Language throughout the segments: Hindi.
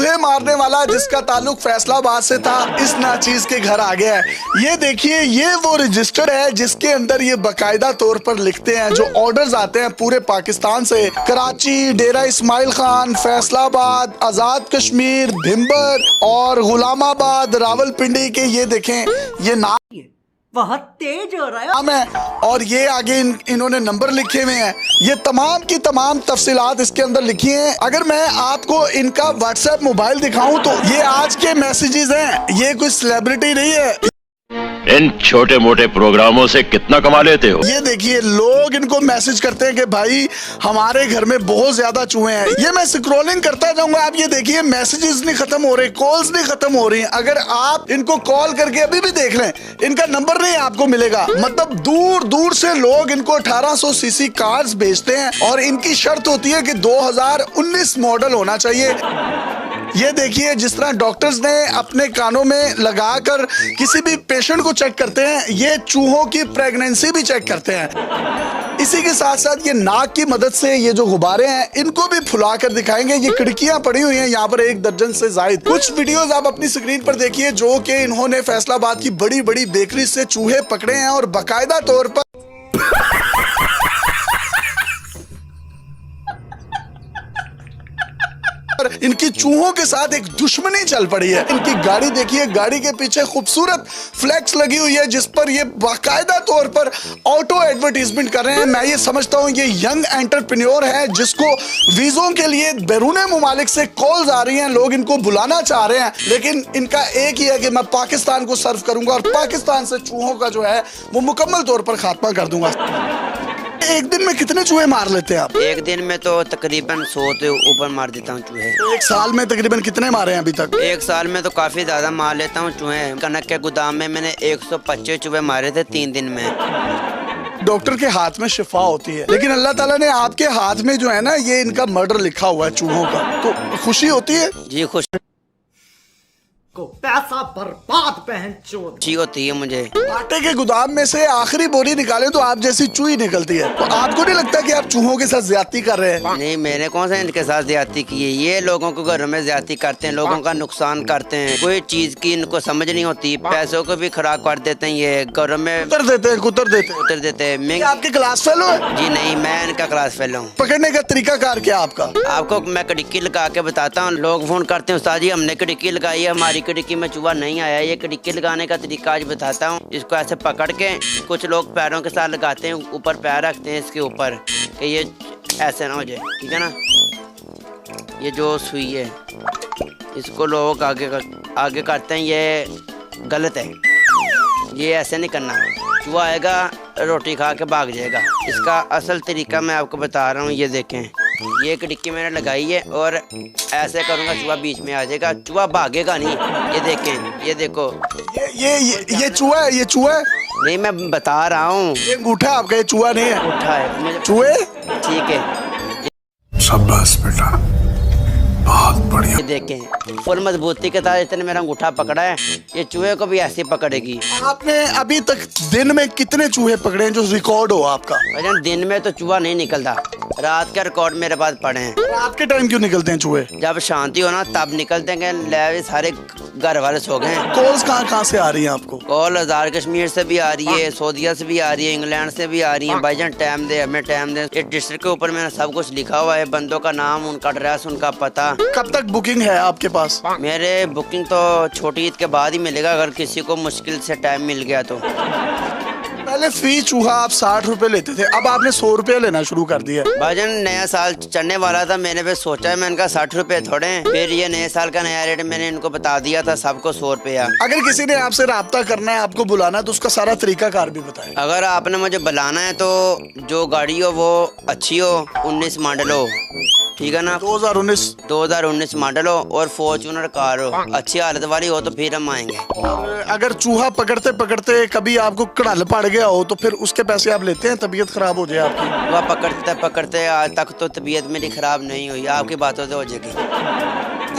चूहे मारने वाला जिसका ताल्लुक फैसलाबाद से था, इस नाचीज के घर आ गया है। ये देखिए, ये वो रजिस्टर है जिसके अंदर ये बाकायदा तौर पर लिखते हैं जो ऑर्डर्स आते हैं पूरे पाकिस्तान से, कराची, डेरा इस्माइल खान, फैसलाबाद, आजाद कश्मीर, भिम्बर और गुलामाबाद, रावलपिंडी के। ये देखें, ये नाम बहुत तेज हो रहा है नाम है और ये आगे इन्होंने नंबर लिखे हुए हैं। ये तमाम की तमाम तफसीलात इसके अंदर लिखी हैं। अगर मैं आपको इनका व्हाट्सएप मोबाइल दिखाऊं तो ये आज के मैसेजेस हैं, ये कोई सेलिब्रिटी नहीं है। इन छोटे मोटे प्रोग्रामों से कितना कमा लेते हो? ये देखिए, लोग इनको मैसेज करते हैं कि भाई हमारे घर में बहुत ज्यादा चूहे हैं। ये मैं स्क्रॉलिंग करता जाऊंगा, आप ये देखिए मैसेजेस नहीं खत्म हो रहे, कॉल्स नहीं खत्म हो रही। अगर आप इनको कॉल करके अभी भी देख लें, इनका नंबर नहीं आपको मिलेगा। मतलब दूर दूर से लोग इनको 1800 सीसी कार्स भेजते हैं और इनकी शर्त होती है कि 2019 मॉडल होना चाहिए। ये देखिए, जिस तरह डॉक्टर्स ने अपने कानों में लगाकर किसी भी पेशेंट को चेक करते हैं, ये चूहों की प्रेगनेंसी भी चेक करते हैं। इसी के साथ साथ ये नाक की मदद से ये जो गुब्बारे हैं इनको भी फुला कर दिखाएंगे। ये खिड़कियां पड़ी हुई हैं यहाँ पर 1 दर्जन से जायद। कुछ वीडियोस आप अपनी स्क्रीन पर देखिए जो कि इन्होंने फैसलाबाद की बड़ी बड़ी बेकरी से चूहे पकड़े हैं और बाकायदा तौर पर इनकी चूहों के साथ एक दुश्मनी चल पड़ी है। इनकी गाड़ी देखिए, गाड़ी के पीछे खूबसूरत फ्लैक्स लगी हुई है जिस पर ये बाकायदा तौर पर ऑटो एडवर्टीजमेंट कर रहे हैं। मैं ये समझता हूँ ये यंग एंटरप्रेन्योर है जिसको वीजों के लिए बैरूने मुमालिक से कॉल्स आ रही हैं, लोग इनको बुलाना चाह रहे हैं, लेकिन इनका एक ही है कि मैं पाकिस्तान को सर्व करूंगा और पाकिस्तान से चूहों का जो है वो मुकम्मल तौर पर खात्मा कर दूंगा। एक दिन में कितने चूहे मार लेते हैं आप? एक दिन में तो तकरीबन 100 से ऊपर मार देता हूँ चूहे। एक साल में तकरीबन कितने मारे हैं अभी तक? एक साल में तो काफी ज्यादा मार लेता हूँ चूहे। कनक के गोदाम में मैंने 125 चूहे मारे थे 3 दिन में। डॉक्टर के हाथ में शिफा होती है, लेकिन अल्लाह ताला ने आपके हाथ में जो है ना, ये इनका मर्डर लिखा हुआ है चूहों का, तो खुशी होती है? जी खुश को पैसा बर्बाद पहन चोद खुशी होती है मुझे। आटे के गोदाम में से आखिरी बोरी निकाले तो आप जैसी चूही निकलती है। तो आपको नहीं लगता कि आप चूहों के साथ ज्यादती कर रहे हैं? नहीं, मैंने कौन सा इनके साथ ज्यादती की है। ये लोगों को घरों में ज्यादती करते हैं, लोगों का नुकसान करते हैं, कोई चीज की इनको समझ नहीं होती, पैसों को भी खराब कर देते हैं। ये घरों में कुतर देते हैं। मैं आपके क्लास फेलो है? जी नहीं, मैं इनका क्लास फेल हूँ। पकड़ने का तरीका कार क्या आपका? आपको मैं कड़िक्की लगा के बताता हूँ। लोग फोन करते हैं, उस्ताद जी हमने कड़िक्की लगाई है, हमारी कड़िक्की में चूहा नहीं आया। ये कड़िक्की लगाने का तरीका आज बताता हूँ। इसको ऐसे पकड़ के कुछ लोग पैरों के साथ लगाते हैं, ऊपर पैर रखते हैं इसके ऊपर कि ये ऐसे ना हो जाए, ठीक है ना। ये जो सुई है इसको लोग आगे करते हैं, ये गलत है, ये ऐसे नहीं करना। चूहा आएगा रोटी खा के भाग जाएगा। इसका असल तरीका मैं आपको बता रहा हूँ। ये देखें, ये कड़िक्की मैंने लगाई है और ऐसे करूँगा चूहा बीच में आ जाएगा, चूहा भागेगा नहीं। ये देखें, ये देखो, ये चूहा है, ये चूहा है? नहीं, मैं बता रहा हूँ। ये अंगूठा आपका, ये चूहा नहीं है। उठा है मुझे चूहे? ठीक है, शाबाश बेटा, बहुत बढ़िया। ये देखें फुल मजबूती के साथ इसने मेरा अंगूठा पकड़ा है। ये चूहे को भी ऐसे पकड़ेगी। आपने अभी तक दिन में कितने चूहे पकड़े हैं जो रिकॉर्ड हो आपका? वजन दिन में तो चूहा नहीं निकलता, रात के रिकॉर्ड मेरे पास पड़े हैं। रात के टाइम क्यों निकलते हैं चूहे? जब शांति हो ना तब निकलते हैं। ले सारे घर वाले सो गए हैं। कॉल्स कहाँ से आ रही हैं आपको? कॉल आजाद कश्मीर से भी आ रही है, सऊदीया से भी आ रही है, इंग्लैंड से भी आ रही है। भाईजान टाइम दे, हमें टाइम दे। इस डिस्ट्रिक्ट के ऊपर मैंने सब कुछ लिखा हुआ है, बंदों का नाम, उनका एड्रेस, उनका पता। कब तक बुकिंग है आपके पास? मेरे बुकिंग तो छोटी ईद के बाद ही मिलेगा, अगर किसी को मुश्किल से टाइम मिल गया तो। पहले फी चूहा आप 60 रुपए लेते थे, अब आपने 100 रुपए लेना शुरू कर दिया। भाईजान नया साल चढ़ने वाला था, मैंने फिर सोचा है मैं इनका 60 रुपए थोड़े हैं। फिर ये नए साल का नया रेट मैंने इनको बता दिया था, सबको 100 रुपया। अगर किसी ने आपसे राब्ता करना है, आपको बुलाना है, तो उसका सारा तरीका कार भी बताएं। अगर आपने मुझे बुलाना है तो जो गाड़ी हो वो अच्छी हो, 19 मॉडल हो, ठीक है ना। 2019 मॉडल हो और फॉर्च्यूनर कार हो, अच्छी हालत वाली हो, तो फिर हम आएंगे। और अगर चूहा पकड़ते पकड़ते कभी आपको कड़ल पड़ गया हो तो फिर उसके पैसे आप लेते हैं? तबीयत खराब हो जाए आपकी? वह पकड़ते पकड़ते आज तक तो तबीयत मेरी खराब नहीं हुई, आपकी बातों से हो जाएगी।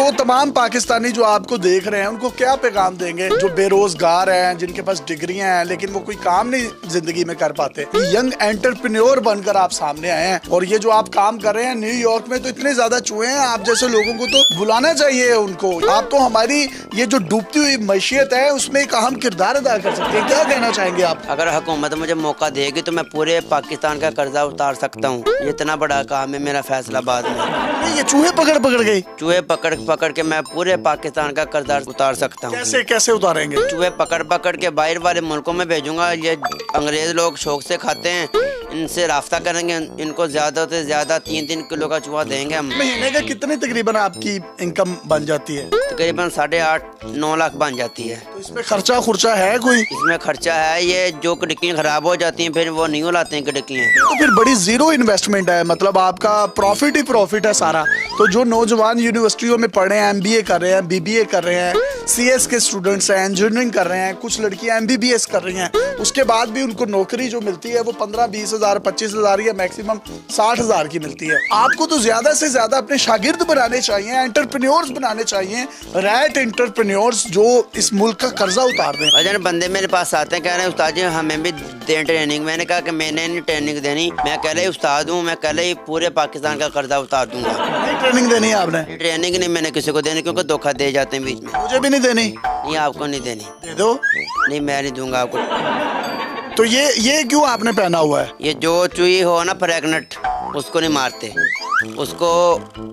वो तमाम पाकिस्तानी जो आपको देख रहे हैं उनको क्या पैगाम देंगे जो बेरोजगार हैं, जिनके पास डिग्रियां हैं लेकिन वो कोई काम नहीं जिंदगी में कर पाते? यंग एंटरप्रेन्योर बनकर आप सामने आए हैं और ये जो आप काम कर रहे हैं न्यूयॉर्क में, तो इतने ज्यादा चूहे हैं, आप जैसे लोगों को तो बुलाना चाहिए उनको। आप तो हमारी ये जो डूबती हुई मैशियत है उसमें एक अहम किरदार अदा कर सकते हैं। क्या कहना चाहेंगे आप? अगर हुकूमत मुझे मौका देगी तो मैं पूरे पाकिस्तान का कर्जा उतार सकता हूँ। ये इतना बड़ा काम है मेरा फैसलाबाद में। नहीं, ये चूहे पकड़ गई। चूहे पकड़ के मैं पूरे पाकिस्तान का कर्जा उतार सकता हूँ। कैसे उतारेंगे? चूहे पकड़ के बाहर वाले मुल्कों में भेजूंगा। ये अंग्रेज लोग शौक से खाते हैं, इनसे राफ्ता करेंगे, इनको ज्यादा से ज्यादा 3-3 किलो का चूहा देंगे हम। महीने का कितने तकरीबन आपकी इनकम बन जाती है? तकरीबन 8.5-9 लाख बन जाती है। तो इसमें खर्चा है कोई? इसमें खर्चा है, ये जो खिड़कियाँ खराब हो जाती हैं फिर वो नहीं लाते हैं खिड़कियाँ। तो फिर बड़ी जीरो इन्वेस्टमेंट है, मतलब आपका प्रॉफिट ही प्रॉफिट है सारा। तो जो नौजवान यूनिवर्सिटियों में पढ़े हैं, MBA कर रहे हैं, BBA कर रहे हैं, CS के स्टूडेंट्स हैं, इंजीनियरिंग कर रहे हैं, कुछ लड़कियां MBBS कर रही हैं, उसके बाद भी उनको नौकरी जो मिलती है वो 15-20 हजार 25 हजार या मैक्सिमम 60 हजार की मिलती है। आपको तो ज्यादा से ज्यादा अपने शागिर्द बनाने चाहिए, एंटरप्रेन्योर्स बनाने चाहिए, रैट एंटरप्रेन्योर्स जो इस मुल्क का कर्जा उतार दें। वजन बंदे मेरे पास आते हैं, कह रहे हैं उस्ताद जी हमें भी दें ट्रेनिंग। मैंने कहा कि मैंने नहीं ट्रेनिंग देनी, मैं कह रही उस्ताद हूँ, मैं कह रही पूरे पाकिस्तान का कर्जा उतार दूंगा। ट्रेनिंग देनी है आपने? ट्रेनिंग नहीं मैंने किसी को देनी, क्योंकि धोखा दे जाते हैं बीच में। मुझे भी नहीं देनी? नहीं, आपको नहीं देनी। दे दो। नहीं, मैं नहीं दूंगा आपको। तो ये क्यों आपने पहना हुआ है? ये जो चूही हो ना प्रेग्नेंट, उसको नहीं मारते, उसको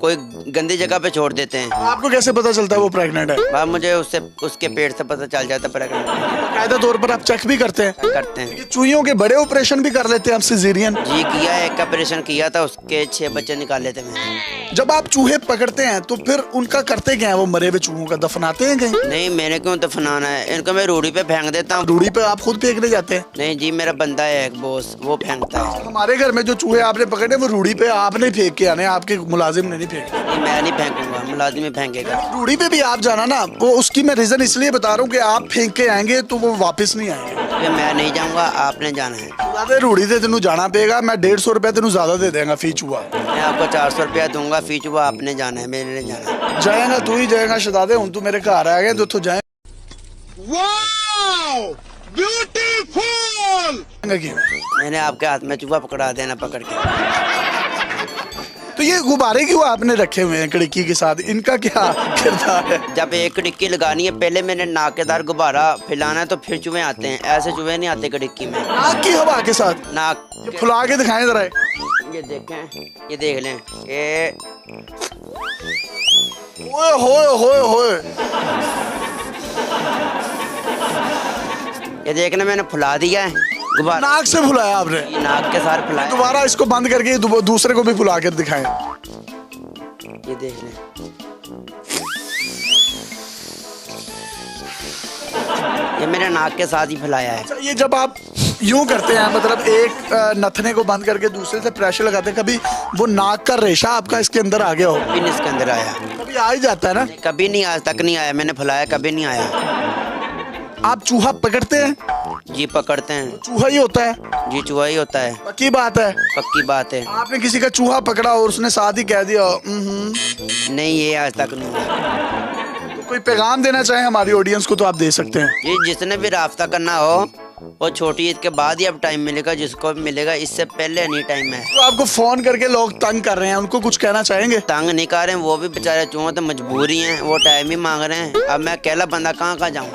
कोई गंदी जगह पे छोड़ देते हैं। आपको कैसे पता चलता है वो प्रेग्नेंट है? बाप मुझे उसके पेट से पता चल जाता है प्रेग्नेंट। कायदा तौर पर आप चेक भी करते हैं? करते हैं। चूहियों के बड़े ऑपरेशन भी कर लेते हैं आप, सिजेरियन? जी किया, एक ऑपरेशन किया था, उसके 6 बच्चे निकाले थे मैंने। जब आप चूहे पकड़ते हैं तो फिर उनका करते क्या है? वो मरे हुए चूहों का दफनाते हैं कहीं? नहीं, मैंने क्यों दफनाना है इनको, मैं रूढ़ी पे फेंक देता हूँ। रूढ़ी पे आप खुद फेंकने जाते हैं? नहीं जी, मेरा बंदा है एक बॉस, वो फेंकता है। हमारे घर में जो चूहे आपने पकड़े वो रूढ़ी पे आपने फेंक के आने, आपके मुलाजिम ने नहीं फेंके। नहीं, मैं नहीं फेंकूंगा, मुलाजिम ही फेंकेगा। रूढ़ी पे भी आप जाना ना, वो उसकी मैं रीजन इसलिए बता रहा हूँ कि आप फेंक के आएंगे तो वो वापस नहीं आएंगे। ये मैं नहीं जाऊंगा, आपने जाना है। ज्यादा रूढ़ी से तेनू जाना पेगा, मैं 150 रुपया तेनू ज्यादा दे देगा फी चूहा। मैं आपको 400 रुपया दूंगा फी चुहा, आपने जाना है, मैंने नहीं जाना। जाएगा तू ही जाएगा शहजादे, हूं तू मेरे घर आ गए तो तू जाए। मैंने आपके हाथ में चूहा पकड़ा देना पकड़ के। तो ये गुब्बारे क्यों आपने रखे हुए हैं खिड़की के साथ, इनका क्या किरदार है? जब एक खिड़की लगानी है, पहले मैंने नाकेदार गुब्बारा फैलाना है, तो फिर चूहे आते हैं। ऐसे चूहे नहीं आते खिड़की में। नाक की हवा के साथ? नाक ये फुला के दिखाएं जरा। ये देखें, ये देख लें, ये ओए होए होए होए। ये देखना, मैंने फुला दिया है गुब्बारा। नाक से फुलाया आपने? ये नाक के साथ फुलाया। दोबारा इसको बंद करके दूसरे को भी फुला कर दिखाएं। ये देख लें, ये मेरे नाक के साथ ही फैलाया है। अच्छा, ये जब आप यूं करते हैं, मतलब एक नथने को बंद करके दूसरे से प्रेशर लगाते हैं, कभी वो नाक का रेशा आपका इसके अंदर आ गया हो? कभी नहीं इसके अंदर आया, कभी आ ही जाता है ना? कभी नहीं, आज तक नहीं आया। मैंने फुलाया, कभी नहीं आया। आप चूहा पकड़ते हैं? जी पकड़ते हैं। चूहा ही होता है? जी चूहा ही होता है। पक्की बात है? पक्की बात है। आपने किसी का चूहा पकड़ा और उसने साथ ही कह दिया नहीं, ये आज तक नहीं हुआ। तो कोई पैगाम देना चाहे हमारी ऑडियंस को तो आप दे सकते हैं। जी, जिसने भी रास्ता करना हो वो छोटी ईद के बाद ही अब टाइम मिलेगा, जिसको भी मिलेगा, इससे पहले नहीं टाइम है। तो आपको फोन करके लोग तंग कर रहे हैं, उनको कुछ कहना चाहेंगे? तंग नहीं कर रहे हैं, वो भी बेचारे चूहे तो मजबूरी हैं, वो टाइम ही मांग रहे हैं। अब मैं अकेला बंदा कहाँ जाऊँ।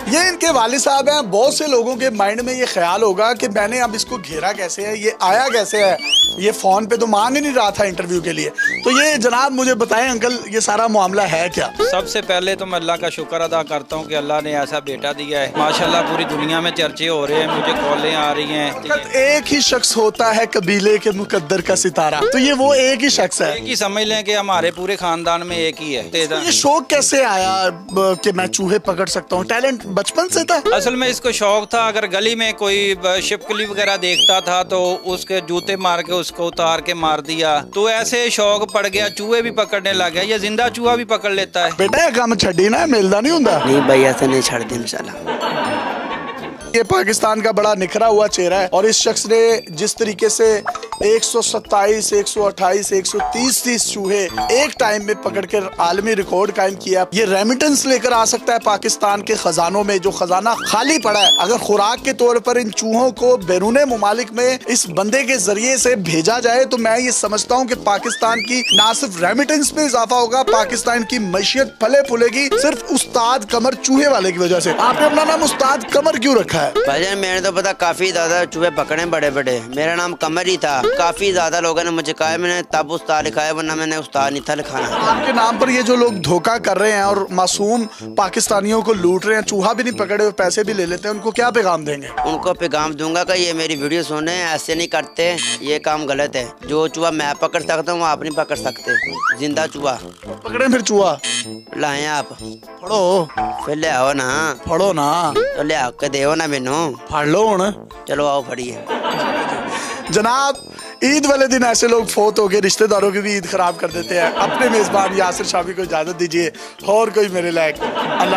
ये इनके वालिद साहब हैं। बहुत से लोगों के माइंड में ये ख्याल होगा कि मैंने अब इसको घेरा कैसे है, ये आया कैसे है, ये फोन पे तो मान ही नहीं रहा था इंटरव्यू के लिए। तो ये जनाब मुझे बताएं अंकल, ये सारा मामला है क्या? सबसे पहले तो मैं अल्लाह का शुक्र अदा करता हूँ कि अल्लाह ने ऐसा बेटा दिया है। माशाल्लाह पूरी दुनिया में चर्चे हो रहे हैं, मुझे कॉलें आ रही हैं। एक ही शख्स होता है कबीले के मुकद्दर का सितारा, तो ये वो एक ही शख्स है। एक ही समझ लें कि हमारे पूरे खानदान में एक ही है। तो ये शौक कैसे आया कि मैं चूहे पकड़ सकता हूँ? टैलेंट बचपन से था? असल में इसको शौक था, अगर गली में कोई छिपकली वगैरह देखता था तो उसके जूते मार के उसको उतार के मार दिया, तो ऐसे शौक पड़ गया, चूहे भी पकड़ने लग गया। ये जिंदा चूहा भी पकड़ लेता है। बेटा ये काम छड़ी ना, मिलता नहीं होता। नहीं भाई, ऐसे नहीं छड़ दे इंशाल्लाह। ये पाकिस्तान का बड़ा निखरा हुआ चेहरा है और इस शख्स ने जिस तरीके से 127, 128, 130 चूहे एक टाइम में पकड़ कर आलमी रिकॉर्ड कायम किया। ये रेमिटेंस लेकर आ सकता है पाकिस्तान के खजानों में, जो खजाना खाली पड़ा है। अगर खुराक के तौर पर इन चूहों को बैरून मुमालिक में इस बंदे के जरिए से भेजा जाए तो मैं ये समझता हूँ कि पाकिस्तान की ना सिर्फ रेमिटेंस में इजाफा होगा, पाकिस्तान की मैशियत फले फूलेगी, सिर्फ उस्ताद कमर चूहे वाले की वजह से। आपने अपना नाम उस्ताद कमर क्यों रखा है? भाईजान मैंने तो पता काफी ज्यादा चूहे पकड़े बड़े बड़े, मेरा नाम कमर ही था। काफी ज्यादा लोगों ने मुझे कहा, मैंने तब उस्ताद लिखा है, वरना मैंने उस्ताद नहीं था लिखाना। आपके नाम पर ये जो लोग धोखा कर रहे हैं और मासूम पाकिस्तानियों को लूट रहे हैं, चूहा भी नहीं पकड़े हुए पैसे भी ले लेते हैं, उनको क्या पैगाम देंगे? उनको पैगाम दूंगा कि ये मेरी वीडियो सुने, ऐसे नहीं करते, ये काम गलत है। जो चूहा मैं पकड़ सकता हूँ आप नहीं पकड़ सकते, जिंदा चूहा। पकड़े फिर चूहा लाए आप फड़ो, फिर ले आओ ना, फड़ो ना, तो ले आओ के देओ ना मैनू। फाड़ लो हुण। चलो आओ फड़िए। जनाब, ईद वाले दिन ऐसे लोग फोत हो गए, रिश्तेदारों की भी ईद खराब कर देते हैं। अपने मेजबान यासिर शाफी को इजाजत दीजिए, और कोई मेरे लायक। अल्लाह।